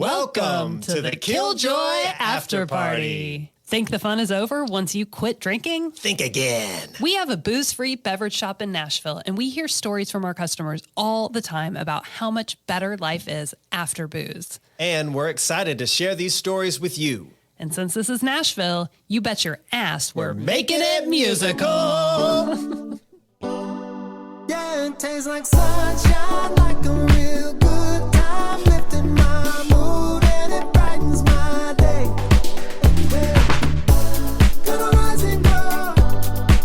Welcome to the Killjoy After Party. Think the fun is over once you quit drinking? Think again. We have a booze-free beverage shop in Nashville, and we hear stories from our customers all the time about how much better life is after booze. And we're excited to share these stories with you. And since this is Nashville, you bet your ass we're making it musical. Yeah, it tastes like sunshine, like a real good time, lifting my mood and it brightens my day. Gonna rise and go,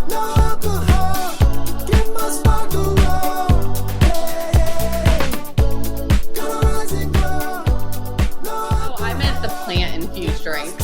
no alcohol, get my sparkle roll. Gonna rise and go, no alcohol. I meant the plant-infused drink.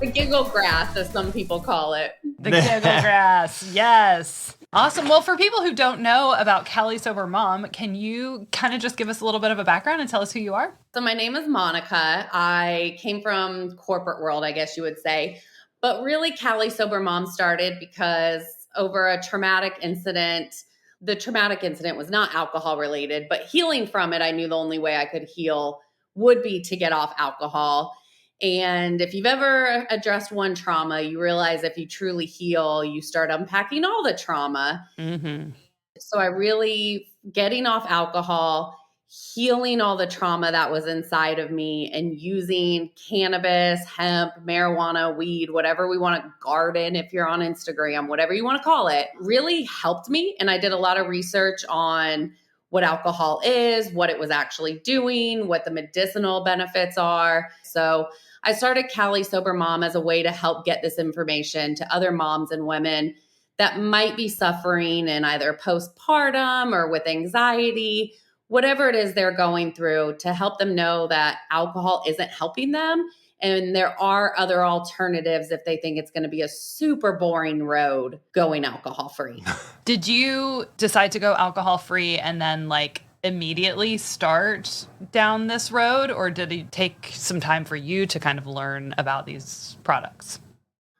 The giggle grass, as some people call it. The giggle grass, yes. Awesome. Well, for people who don't know about Cali Sober Mom, can you kind of just give us a little bit of a background and tell us who you are? So my name is Monica. I came from corporate world, I guess you would say. But really, Cali Sober Mom started because over a traumatic incident, the traumatic incident was not alcohol related, but healing from it, I knew the only way I could heal would be to get off alcohol. And if you've ever addressed one trauma, you realize if you truly heal, you start unpacking all the trauma. Mm-hmm. So I really, getting off alcohol, healing all the trauma that was inside of me, and using cannabis, hemp, marijuana, weed, whatever we want to garden, if you're on Instagram, whatever you want to call it, really helped me. And I did a lot of research on what alcohol is, what it was actually doing, what the medicinal benefits are. So I started Cali Sober Mom as a way to help get this information to other moms and women that might be suffering in either postpartum or with anxiety, whatever it is they're going through, to help them know that alcohol isn't helping them. And there are other alternatives if they think it's going to be a super boring road going alcohol free. Did you decide to go alcohol free and then immediately start down this road, or did it take some time for you to kind of learn about these products?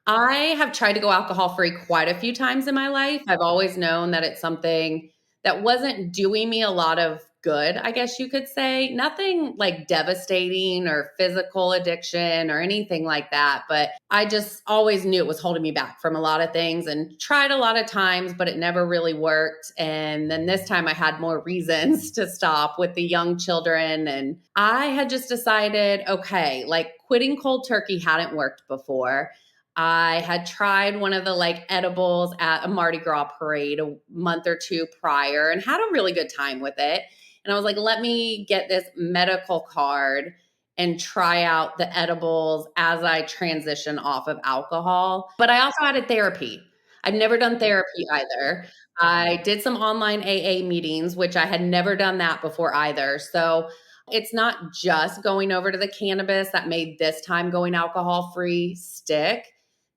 I have tried to go alcohol free quite a few times in my life. I've always known that it's something that wasn't doing me a lot of good, I guess you could say. Nothing like devastating or physical addiction or anything like that. But I just always knew it was holding me back from a lot of things and tried a lot of times, but it never really worked. And then this time I had more reasons to stop with the young children. And I had just decided, okay, quitting cold turkey hadn't worked before. I had tried one of the edibles at a Mardi Gras parade a month or two prior and had a really good time with it. And I was like, let me get this medical card and try out the edibles as I transition off of alcohol. But I also added therapy. I've never done therapy either. I did some online AA meetings, which I had never done that before either. So it's not just going over to the cannabis that made this time going alcohol free stick.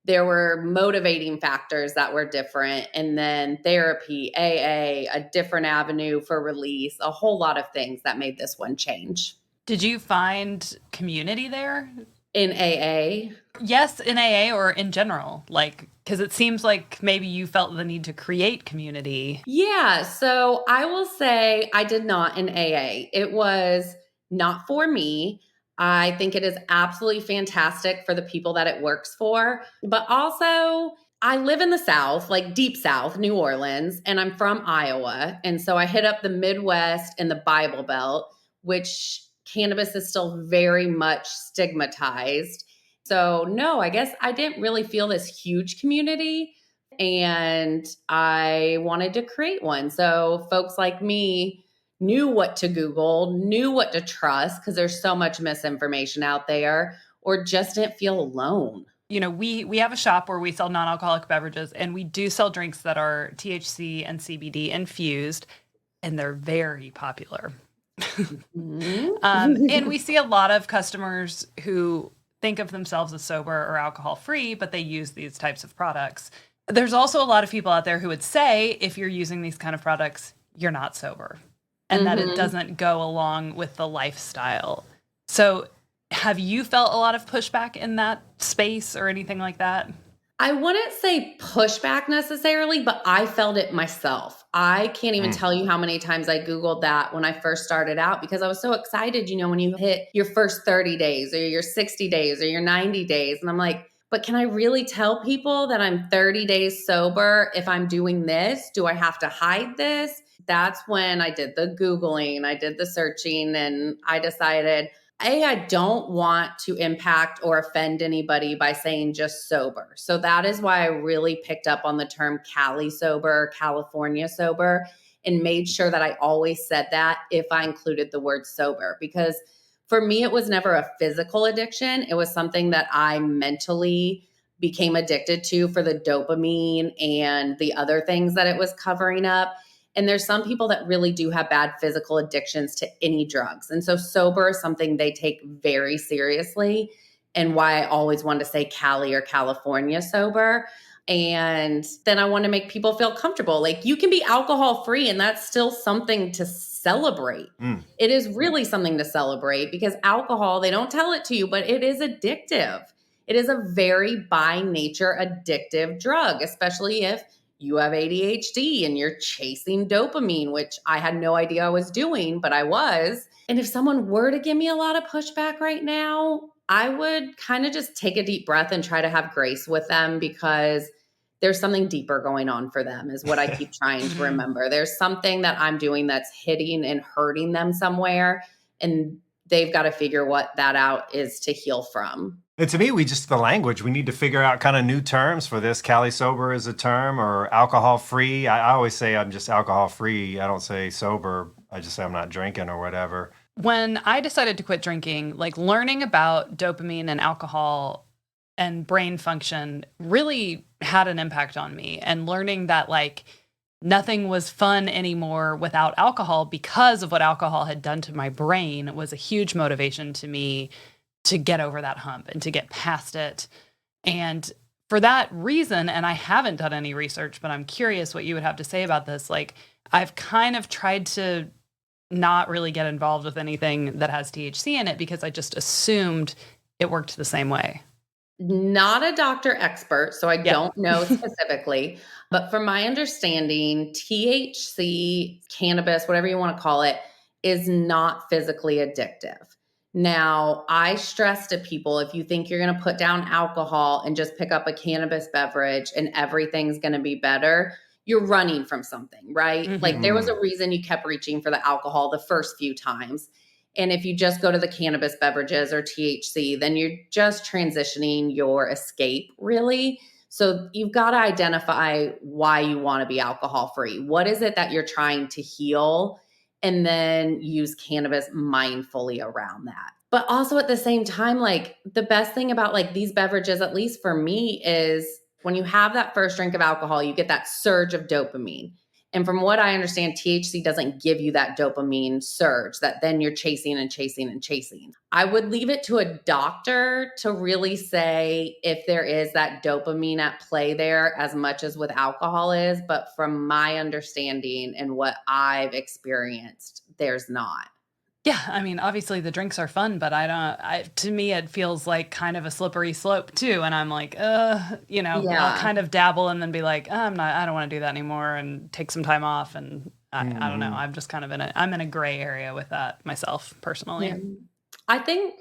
There were motivating factors that were different, and then therapy, AA, a different avenue for release, a whole lot of things that made this one change. Did you find community there? In AA? Yes, in AA or in general, because it seems like maybe you felt the need to create community. Yeah, so I will say I did not in AA. It was not for me. I think it is absolutely fantastic for the people that it works for. But also, I live in the South, deep South, New Orleans, and I'm from Iowa. And so I hit up the Midwest and the Bible Belt, which cannabis is still very much stigmatized. So no, I guess I didn't really feel this huge community, and I wanted to create one. So folks like me knew what to Google, knew what to trust, because there's so much misinformation out there, or just didn't feel alone. You know, we have a shop where we sell non-alcoholic beverages, and we do sell drinks that are THC and CBD infused, and they're very popular. And we see a lot of customers who think of themselves as sober or alcohol free, but they use these types of products. There's also a lot of people out there who would say, if you're using these kind of products, you're not sober, and that it doesn't go along with the lifestyle. So have you felt a lot of pushback in that space or anything like that? I wouldn't say pushback necessarily, but I felt it myself. I can't even tell you how many times I Googled that when I first started out because I was so excited, when you hit your first 30 days or your 60 days or your 90 days. And I'm like, but can I really tell people that I'm 30 days sober if I'm doing this? Do I have to hide this? That's when I did the Googling, I did the searching, and I decided I don't want to impact or offend anybody by saying just sober. So that is why I really picked up on the term Cali Sober, California Sober, and made sure that I always said that if I included the word sober. Because for me, it was never a physical addiction. It was something that I mentally became addicted to for the dopamine and the other things that it was covering up. And there's some people that really do have bad physical addictions to any drugs. And so sober is something they take very seriously, and why I always wanted to say Cali or California sober. And then I want to make people feel comfortable. Like, you can be alcohol free and that's still something to celebrate. It is really something to celebrate because alcohol, they don't tell it to you, but it is addictive. It is a very by nature addictive drug, especially if you have ADHD and you're chasing dopamine, which I had no idea I was doing, but I was. And if someone were to give me a lot of pushback right now, I would kind of just take a deep breath and try to have grace with them because there's something deeper going on for them, is what I keep trying to remember. There's something that I'm doing that's hitting and hurting them somewhere, and they've got to figure what that out is to heal from. And to me, the language, we need to figure out kind of new terms for this. Cali sober is a term, or alcohol free. I always say I'm just alcohol free. I don't say sober. I just say I'm not drinking or whatever. When I decided to quit drinking, like, learning about dopamine and alcohol and brain function really had an impact on me. And learning that, like, nothing was fun anymore without alcohol because of what alcohol had done to my brain was a huge motivation to me to get over that hump and to get past it. And for that reason, and I haven't done any research, but I'm curious what you would have to say about this. Like, I've kind of tried to not really get involved with anything that has THC in it because I just assumed it worked the same way. Not a doctor expert, so I don't know specifically, but from my understanding, THC, cannabis, whatever you want to call it, is not physically addictive. Now, I stress to people, if you think you're going to put down alcohol and just pick up a cannabis beverage and everything's going to be better, you're running from something, right? Mm-hmm. Like, there was a reason you kept reaching for the alcohol the first few times. And if you just go to the cannabis beverages or THC, then you're just transitioning your escape, really. So you've got to identify why you want to be alcohol free. What is it that you're trying to heal? And then use cannabis mindfully around that. But also at the same time, like, the best thing about like these beverages, at least for me, is when you have that first drink of alcohol, you get that surge of dopamine. And from what I understand, THC doesn't give you that dopamine surge that then you're chasing and chasing and chasing. I would leave it to a doctor to really say if there is that dopamine at play there as much as with alcohol is. But from my understanding and what I've experienced, there's not. Yeah, I mean, obviously the drinks are fun, but to me, it feels like kind of a slippery slope too. And I'm like, I'll kind of dabble and then be like, I don't want to do that anymore and take some time off. And I don't know. I'm just kind of I'm in a gray area with that myself personally. Yeah. I think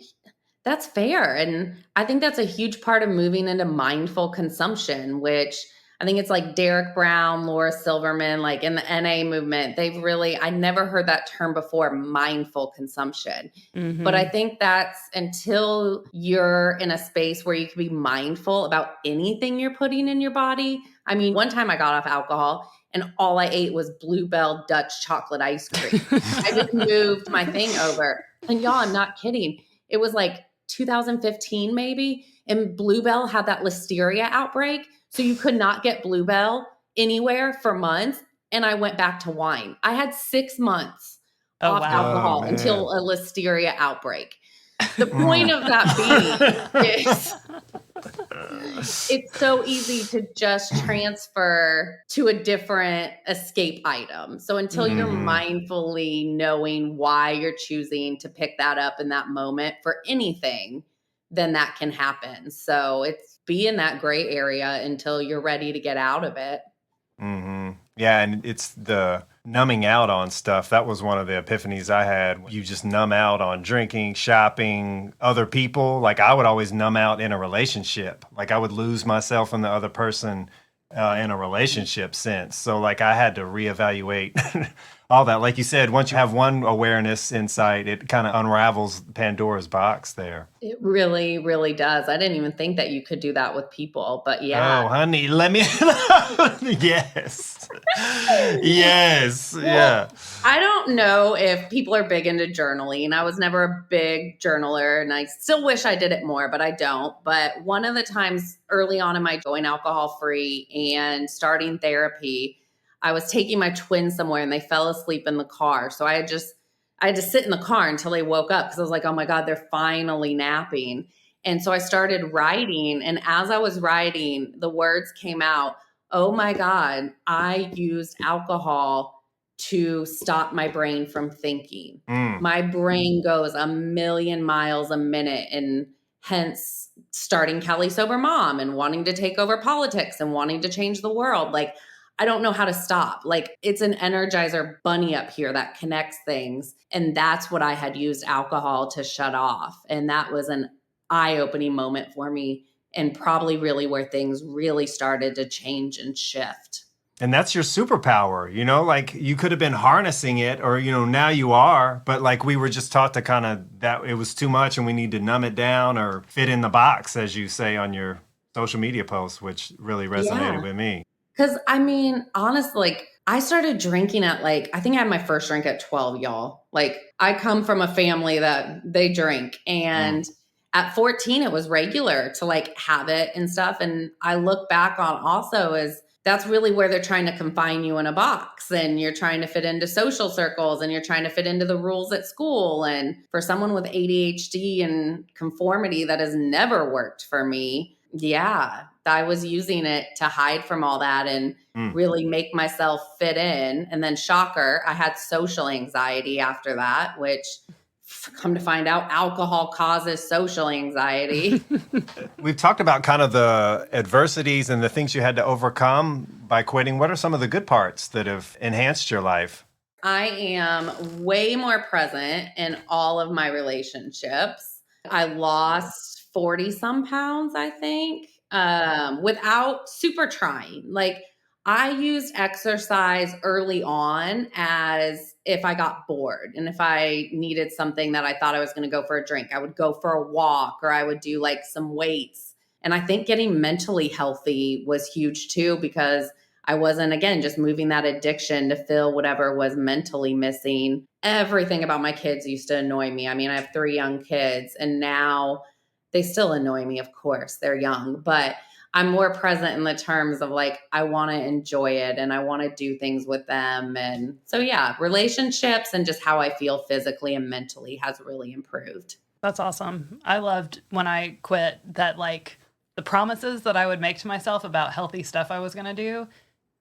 that's fair. And I think that's a huge part of moving into mindful consumption, which I think it's like Derek Brown, Laura Silverman, like in the NA movement, I never heard that term before, mindful consumption. Mm-hmm. But I think that's until you're in a space where you can be mindful about anything you're putting in your body. I mean, one time I got off alcohol and all I ate was Bluebell Dutch chocolate ice cream. I just moved my thing over. And y'all, I'm not kidding. It was like 2015 maybe. And Bluebell had that listeria outbreak. So you could not get Bluebell anywhere for months. And I went back to wine. I had 6 months off alcohol until a listeria outbreak. The point of that being is it's so easy to just transfer to a different escape item. So until you're mindfully knowing why you're choosing to pick that up in that moment for anything, then that can happen. So it's be in that gray area until you're ready to get out of it. Yeah, and it's the numbing out on stuff. That was one of the epiphanies I had. You just numb out on drinking, shopping, other people. Like I would always numb out in a relationship. Like I would lose myself in the other person in a relationship sense. So like I had to reevaluate all that. Like you said, once you have one awareness insight, it kind of unravels Pandora's box there. It really, really does. I didn't even think that you could do that with people, but yeah. Oh, honey, let me. Yes. Yes. Yeah. I don't know if people are big into journaling. I was never a big journaler and I still wish I did it more, but I don't. But one of the times early on in my going alcohol free and starting therapy, I was taking my twins somewhere and they fell asleep in the car. So I had to sit in the car until they woke up because I was like, oh my God, they're finally napping. And so I started writing. And as I was writing, the words came out, oh my God, I used alcohol to stop my brain from thinking. My brain goes a million miles a minute, and hence starting Cali Sober Mom and wanting to take over politics and wanting to change the world. Like, I don't know how to stop. Like, it's an energizer bunny up here that connects things. And that's what I had used alcohol to shut off. And that was an eye-opening moment for me, and probably really where things really started to change and shift. And that's your superpower, you know, like you could have been harnessing it or, you know, now you are, but like we were just taught to kind of that it was too much and we need to numb it down or fit in the box, as you say on your social media posts, which really resonated with me. Because I mean, honestly, like I started drinking at I think I had my first drink at 12, y'all. Like I come from a family that they drink, and at 14, it was regular to like have it and stuff. And I look back on also as that's really where they're trying to confine you in a box, and you're trying to fit into social circles and you're trying to fit into the rules at school. And for someone with ADHD and conformity, that has never worked for me. Yeah, I was using it to hide from all that and really make myself fit in. And then shocker, I had social anxiety after that, which come to find out alcohol causes social anxiety. We've talked about kind of the adversities and the things you had to overcome by quitting. What are some of the good parts that have enhanced your life? I am way more present in all of my relationships. I lost 40 some pounds, I think, without super trying. Like I used exercise early on as if I got bored and if I needed something that I thought I was going to go for a drink, I would go for a walk or I would do like some weights. And I think getting mentally healthy was huge too, because I wasn't, again, just moving that addiction to fill whatever was mentally missing. Everything about my kids used to annoy me. I mean, I have 3 young kids and now they still annoy me. Of course, they're young, but I'm more present in the terms of like, I want to enjoy it and I want to do things with them. And so, yeah, relationships and just how I feel physically and mentally has really improved. That's awesome. I loved when I quit that like the promises that I would make to myself about healthy stuff I was going to do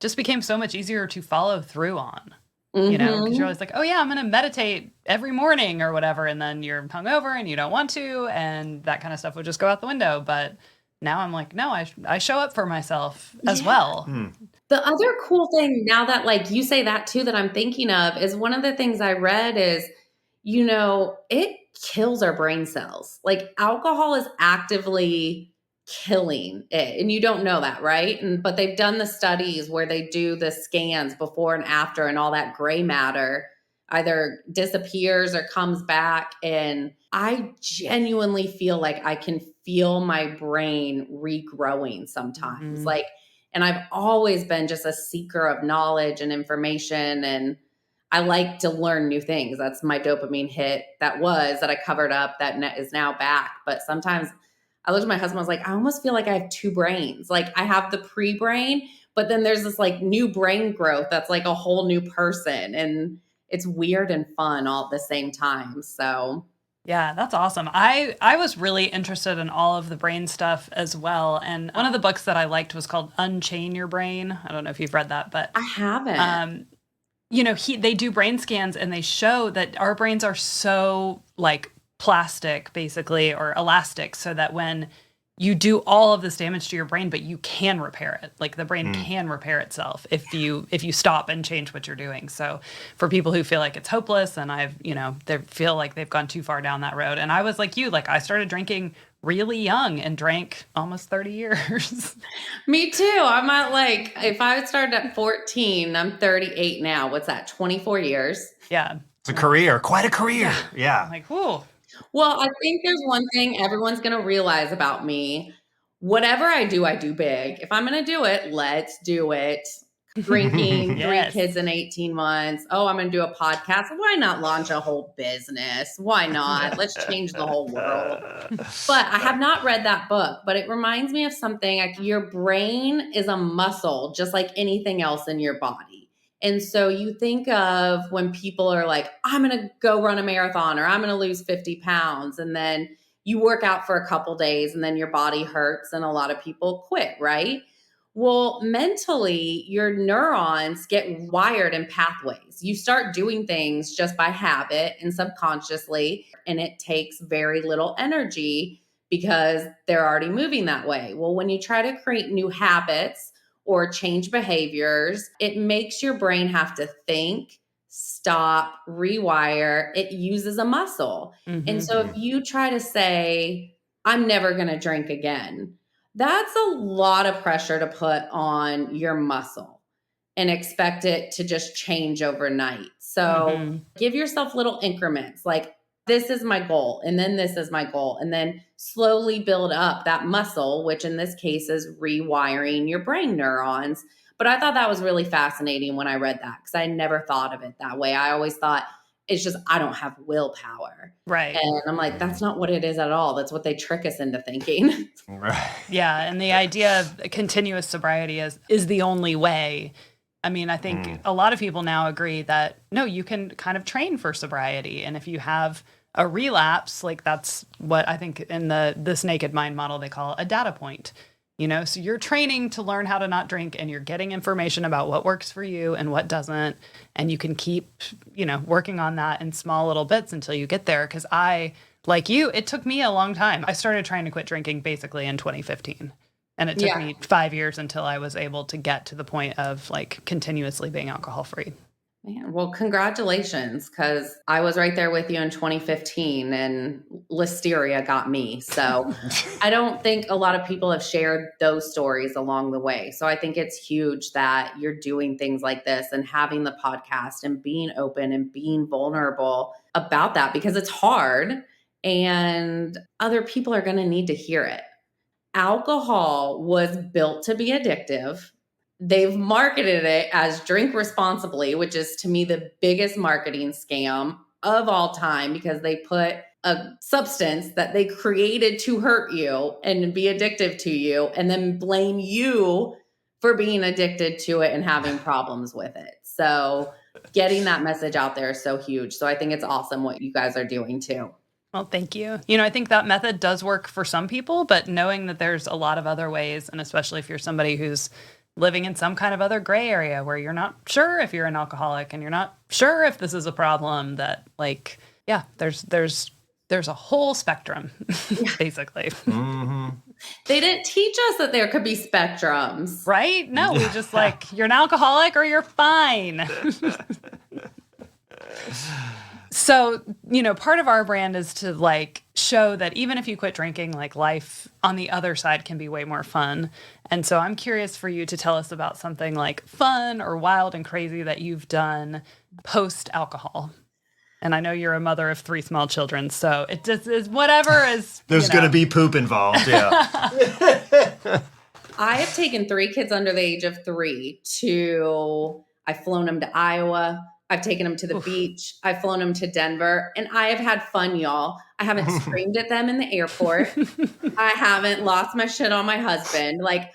just became so much easier to follow through on. You know, because you're always like, oh yeah, I'm going to meditate every morning or whatever. And then you're hungover and you don't want to. And that kind of stuff would just go out the window. But now I'm like, no, I show up for myself as well. The other cool thing now that like you say that too, that I'm thinking of is one of the things I read is, you know, it kills our brain cells. Like alcohol is actively killing it. And you don't know that, right? But they've done the studies where they do the scans before and after, and all that gray matter either disappears or comes back. And I genuinely feel like I can feel my brain regrowing sometimes. Like, and I've always been just a seeker of knowledge and information. And I like to learn new things. That's my dopamine hit that I covered up that is now back. But sometimes I looked at my husband, I was like, I almost feel like I have 2 brains. Like I have the pre-brain, but then there's this like new brain growth that's like a whole new person. And it's weird and fun all at the same time. So yeah, that's awesome. I was really interested in all of the brain stuff as well. And one of the books that I liked was called Unchain Your Brain. I don't know if you've read that, but I haven't. You know, they do brain scans and they show that our brains are so like plastic basically, or elastic, so that when you do all of this damage to your brain, but you can repair it. Like the brain can repair itself if you stop and change what you're doing. So for people who feel like it's hopeless and they feel like they've gone too far down that road. And I was like you, like I started drinking really young and drank almost 30 years. Me too. I'm at like, if I started at 14, I'm 38 now. What's that? 24 years. Yeah. It's a career, quite a career. Yeah. I'm like, whoa. Well, I think there's one thing everyone's going to realize about me. Whatever I do big. If I'm going to do it, let's do it. Drinking, Yes. 3 kids in 18 months. Oh, I'm going to do a podcast. Why not launch a whole business? Why not? Let's change the whole world. But I have not read that book, but it reminds me of something. Like your brain is a muscle, just like anything else in your body. And so you think of when people are like, I'm going to go run a marathon or I'm going to lose 50 pounds. And then you work out for a couple days and then your body hurts and a lot of people quit, right? Well, mentally, your neurons get wired in pathways. You start doing things just by habit and subconsciously, and it takes very little energy because they're already moving that way. Well, when you try to create new habits, or change behaviors, it makes your brain have to think, stop, rewire. It uses a muscle. Mm-hmm. And so if you try to say, I'm never going to drink again, that's a lot of pressure to put on your muscle and expect it to just change overnight. So give yourself little increments like, this is my goal, and then this is my goal, and then slowly build up that muscle, which in this case is rewiring your brain neurons. But I thought that was really fascinating when I read that because I never thought of it that way. I always thought it's just, I don't have willpower. Right. And I'm like, that's not what it is at all. That's what they trick us into thinking. Right. Yeah. And the idea of continuous sobriety is the only way. I mean, I think a lot of people now agree that, no, you can kind of train for sobriety. And if you have a relapse, like that's what I think in this Naked Mind model, they call a data point. So you're training to learn how to not drink and you're getting information about what works for you and what doesn't. And you can keep, working on that in small little bits until you get there. Because like you, it took me a long time. I started trying to quit drinking basically in 2015. And it took me 5 years until I was able to get to the point of like continuously being alcohol free. Man, well, congratulations, because I was right there with you in 2015 and listeria got me. So I don't think a lot of people have shared those stories along the way. So I think it's huge that you're doing things like this and having the podcast and being open and being vulnerable about that because it's hard and other people are going to need to hear it. Alcohol was built to be addictive. They've marketed it as drink responsibly, which is to me the biggest marketing scam of all time because they put a substance that they created to hurt you and be addictive to you and then blame you for being addicted to it and having problems with it. So getting that message out there is so huge. So I think it's awesome what you guys are doing too. Well, thank you. I think that method does work for some people, but knowing that there's a lot of other ways, and especially if you're somebody who's living in some kind of other gray area where you're not sure if you're an alcoholic and you're not sure if this is a problem, that like, yeah, there's a whole spectrum, basically. Mm-hmm. They didn't teach us that there could be spectrums. Right? No, we just like, you're an alcoholic or you're fine. So, part of our brand is to like show that even if you quit drinking, like life on the other side can be way more fun. And so I'm curious for you to tell us about something like fun or wild and crazy that you've done post alcohol. And I know you're a mother of 3 small children, so it just is whatever is. There's going to be poop involved. Yeah. I have taken 3 kids under the age of 3 I've flown them to Iowa. I've taken them to the beach. I've flown them to Denver and I have had fun, y'all. I haven't screamed at them in the airport. I haven't lost my shit on my husband. Like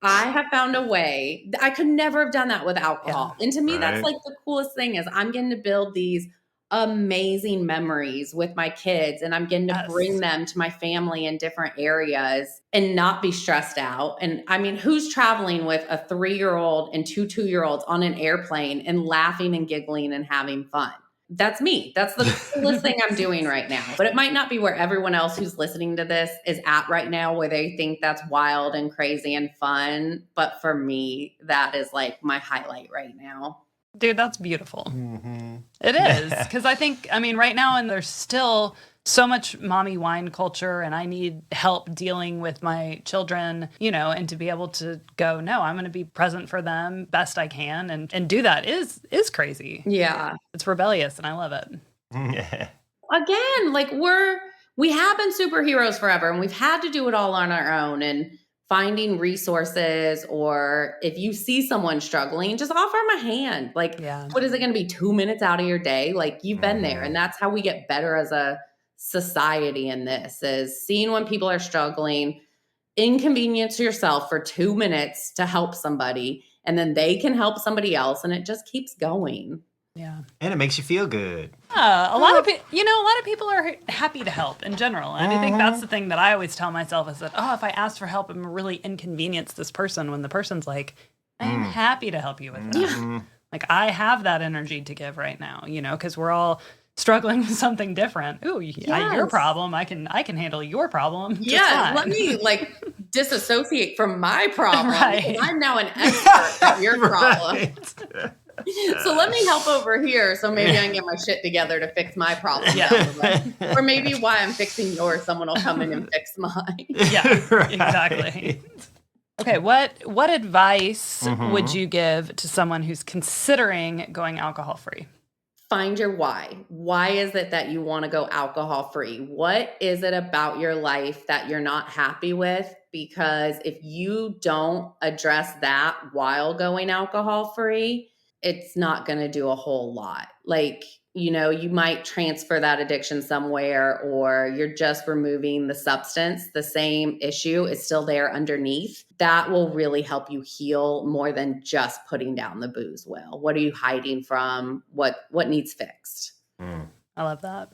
I have found a way. I could never have done that with alcohol. Yeah. And to me, that's like the coolest thing is I'm getting to build these amazing memories with my kids and I'm getting to bring them to my family in different areas and not be stressed out. And I mean, who's traveling with a 3-year-old and 2 2-year-olds on an airplane and laughing and giggling and having fun? That's me. That's the coolest thing I'm doing right now. But it might not be where everyone else who's listening to this is at right now, where they think that's wild and crazy and fun. But for me, that is like my highlight right now. Dude, that's beautiful. It is. Because I think, I mean, right now, and there's still so much mommy wine culture, and I need help dealing with my children, you know, and to be able to go, no, I'm going to be present for them best I can and do that is crazy. Yeah. It's rebellious, and I love it. Yeah. Again, like we have been superheroes forever, and we've had to do it all on our own. And finding resources, or if you see someone struggling, just offer them a hand. Like, Yeah. what is it going to be, 2 minutes out of your day? Like, you've been there. And that's how we get better as a society in this, is seeing when people are struggling, inconvenience yourself for 2 minutes to help somebody, and then they can help somebody else, and it just keeps going. Yeah. And it makes you feel good. A lot of people are happy to help in general. And I think that's the thing that I always tell myself is that, if I ask for help, I'm really inconvenience this person, when the person's like, I'm happy to help you with that. Like, I have that energy to give right now, you know, because we're all struggling with something different. Ooh, yeah, your problem. I can handle your problem. Yeah, let me disassociate from my problem. Right. Because I'm now an expert at your problem. So let me help over here, so maybe I can get my shit together to fix my problem. Yeah. Or maybe while I'm fixing yours, someone will come in and fix mine. Yeah, exactly. Okay, what advice would you give to someone who's considering going alcohol-free? Find your why. Why is it that you want to go alcohol free? What is it about your life that you're not happy with? Because if you don't address that while going alcohol free, it's not going to do a whole lot. Like, you know, you might transfer that addiction somewhere, or you're just removing the substance. The same issue is still there underneath. That will really help you heal more than just putting down the booze. Well, what are you hiding from? What needs fixed? I love that.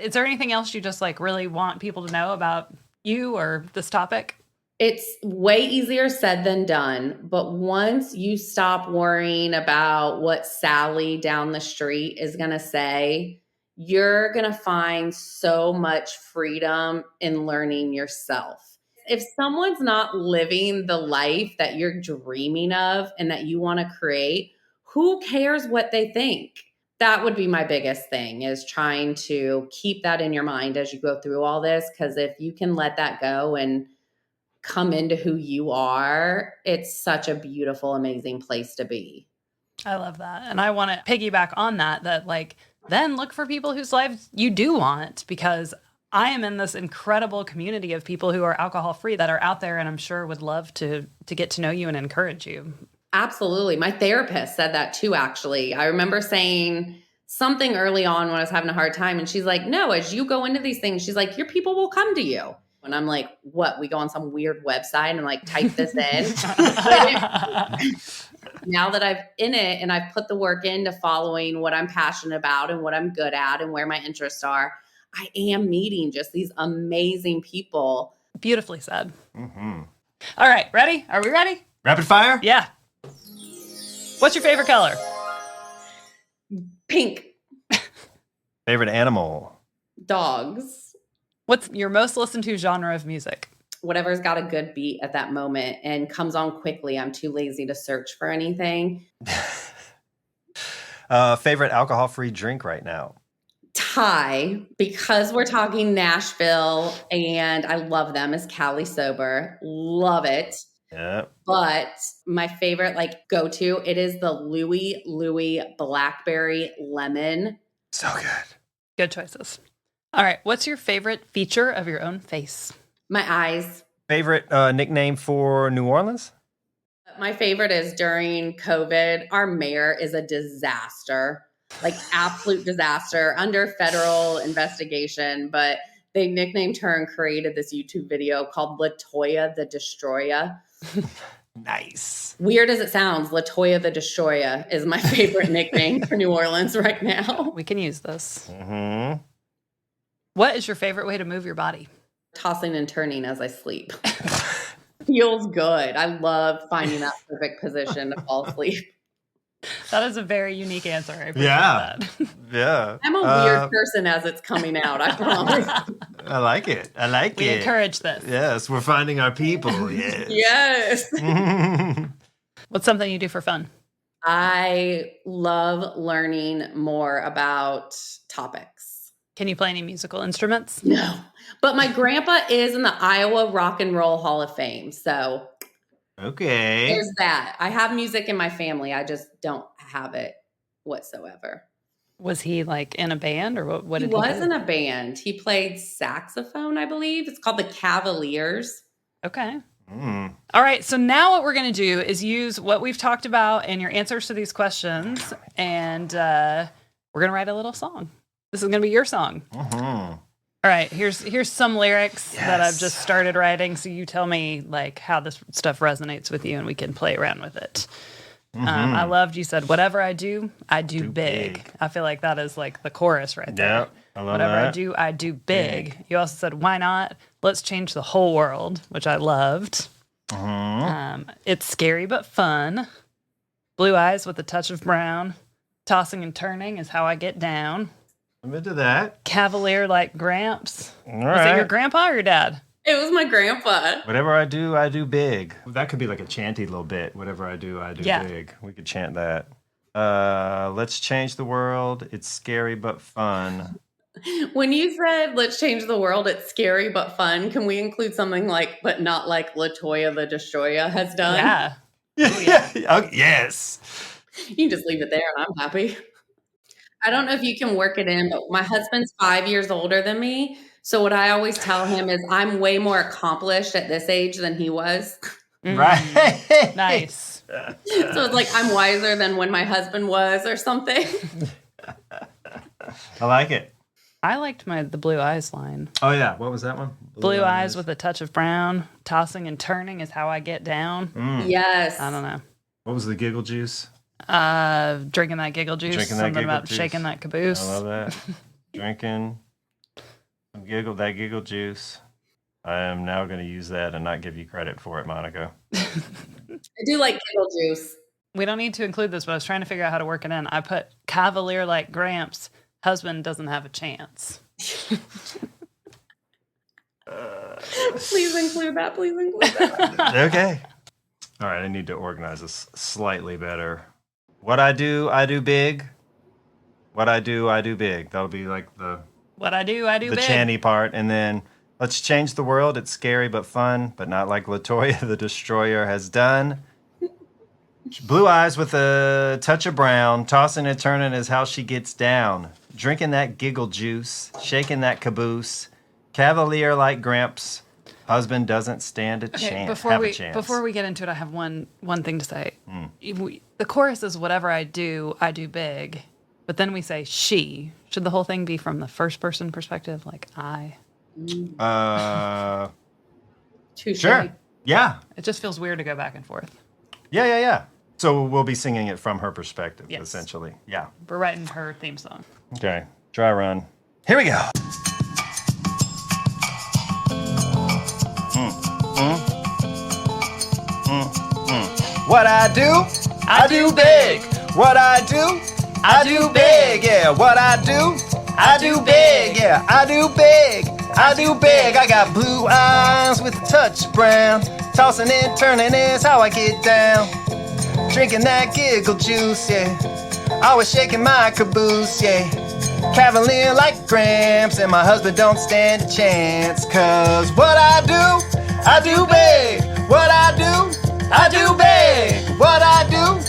Is there anything else you just like really want people to know about you or this topic? It's way easier said than done, but once you stop worrying about what Sally down the street is going to say, you're going to find so much freedom in learning yourself. If someone's not living the life that you're dreaming of and that you want to create, who cares what they think? That would be my biggest thing, is trying to keep that in your mind as you go through all this. Because if you can let that go and come into who you are, it's such a beautiful, amazing place to be. I love that. And I want to piggyback on that like, then look for people whose lives you do want, because I am in this incredible community of people who are alcohol free that are out there, and I'm sure would love to get to know you and encourage you. Absolutely. My therapist said that too, actually. I remember saying something early on when I was having a hard time, and she's like, no, as you go into these things, she's like, your people will come to you. And I'm like, what? We go on some weird website and like type this in? Now that I've in it and I've put the work into following what I'm passionate about and what I'm good at and where my interests are, I am meeting just these amazing people. Beautifully said. All right, ready? Are we ready? Rapid fire? Yeah. What's your favorite color? Pink. Favorite animal? Dogs. What's your most listened to genre of music? Whatever's got a good beat at that moment and comes on quickly. I'm too lazy to search for anything. Favorite alcohol-free drink right now? Tie, because we're talking Nashville and I love them, is Cali Sober. Love it. Yeah. But my favorite go-to, it is the Louis Blackberry Lemon. So good. Good choices. All right. What's your favorite feature of your own face? My eyes. Favorite nickname for New Orleans? My favorite is during COVID, our mayor is a disaster, absolute disaster, under federal investigation. But they nicknamed her and created this YouTube video called LaToya the Destroyer. Nice. Weird as it sounds, LaToya the Destroyer is my favorite nickname for New Orleans right now. We can use this. Mm-hmm. What is your favorite way to move your body? Tossing and turning as I sleep. Feels good. I love finding that perfect position to fall asleep. That is a very unique answer. I appreciate Yeah. that. Yeah. I'm a weird person as it's coming out, I promise. I like it. I like We it. encourage this. Yes, we're finding our people. Yes. Yes. What's something you do for fun? I love learning more about topics. Can you play any musical instruments? No, but my grandpa is in the Iowa Rock and Roll Hall of Fame. So Okay. there's that. I have music in my family. I just don't have it whatsoever. Was he like in a band or what He did he was do? in a band. He played saxophone, I believe. It's called the Cavaliers. Okay. Mm. All right. So now what we're going to do is use what we've talked about and your answers to these questions. And we're going to write a little song. This is going to be your song. Mhm. All right. Here's some lyrics that I've Yes. just started writing. So you tell me like how this stuff resonates with you and we can play around with it. I loved you said, whatever I do big. big. I feel like that is like the chorus right there. Yeah. I love Whatever that. I do big. You also said, why not? Let's change the whole world, which I loved. It's scary but fun. Blue eyes with a touch of brown. Tossing and turning is how I get down. I'm into that. Cavalier like Gramps. All Was it right. your grandpa or your dad? It was my grandpa. Whatever I do big. That could be like a chanty little bit. Whatever I do Yeah. big. We could chant that. Let's change the world. It's scary but fun. When you said, let's change the world, it's scary but fun, can we include something like, but not like LaToya the Destroyer has done? Yeah. Oh, yes. You can just leave it there and I'm happy. I don't know if you can work it in, but my husband's 5 years older than me. So what I always tell him is I'm way more accomplished at this age than he was. Right. Nice. So it's like I'm wiser than when my husband was or something. I like it. I liked the blue eyes line. Oh, yeah. What was that one? Blue eyes with a touch of brown. Tossing and turning is how I get down. Yes. I don't know. What was the giggle juice? Drinking that giggle juice. Drinking that Something giggle about juice. shaking that caboose. I love that. Drinking that giggle juice. I am now going to use that and not give you credit for it, Monica. I do like giggle juice. We don't need to include this, but I was trying to figure out how to work it in. I put Cavalier like Gramps. Husband doesn't have a chance. Please include that. Please include that. Okay. All right. I need to organize this slightly better. What I do big. What I do big. That'll be like the What I do the big. chanty part. And then let's change the world. It's scary but fun, but not like LaToya the Destroyer has done. Blue eyes with a touch of brown. Tossing and turning is how she gets down. Drinking that giggle juice. Shaking that caboose. Cavalier like Gramps. Husband doesn't stand a chance. Before we get into it, I have one thing to say. The chorus is whatever I do big. But then we say she. Should the whole thing be from the first person perspective, like I? Touche. Sure. Yeah. It just feels weird to go back and forth. Yeah. So we'll be singing it from her perspective, Yes. essentially. Yeah. We're writing her theme song. Okay. Dry run. Here we go. What I do big. What I do big. Yeah, what I do big. Yeah, I do big. I got blue eyes with a touch of brown. Tossing and turning is how I get down. Drinking that giggle juice, yeah. Always shaking my caboose, yeah. Cavalier like Gramps, and my husband don't stand a chance. Cause what I do big. What I do big. What I do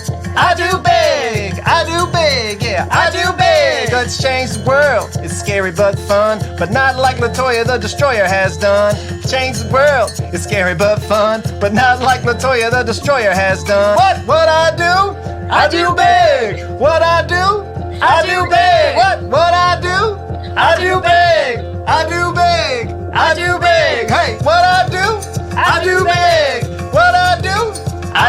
big. Yeah, I do big. Let's change the world. It's scary but fun, but not like LaToya the Destroyer has done. Change the world. It's scary but fun, but not like LaToya the Destroyer has done. What I do big. What I do big. What I do big. I do big. Hey, what I do big. What I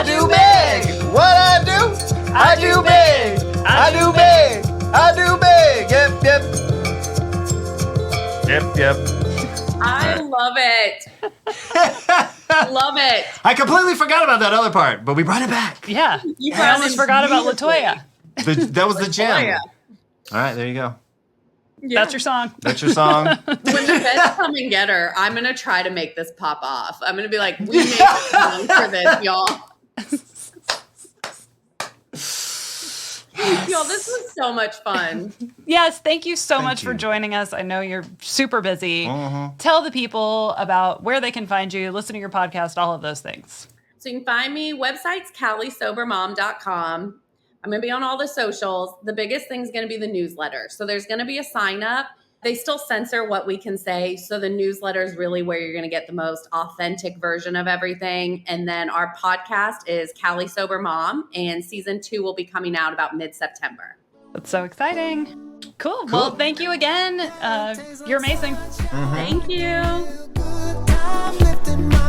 do big. What I do big. I do big. Yep. I love it. Love it. I completely forgot about that other part, but we brought it back. Yeah. You I found almost it forgot about beautifully. Latoya. That was the gem. yeah. All right, there you go. Yeah. That's your song. That's your song. When the feds come and get her, I'm gonna try to make this pop off. I'm gonna be like, we made a song for this, y'all. Y'all, this was so much fun. Yes, thank you so much for you. joining us. I know you're super busy. Tell the people about where they can find you, listen to your podcast, all of those things. So you can find me, website's calisobermom.com. I'm going to be on all the socials. The biggest thing is going to be the newsletter. So there's going to be a sign up. They still censor what we can say. So the newsletter is really where you're going to get the most authentic version of everything. And then our podcast is Cali Sober Mom, and season 2 will be coming out about mid-September. That's so exciting. Cool. Well, thank you again. You're amazing. Thank you. Good time lifting my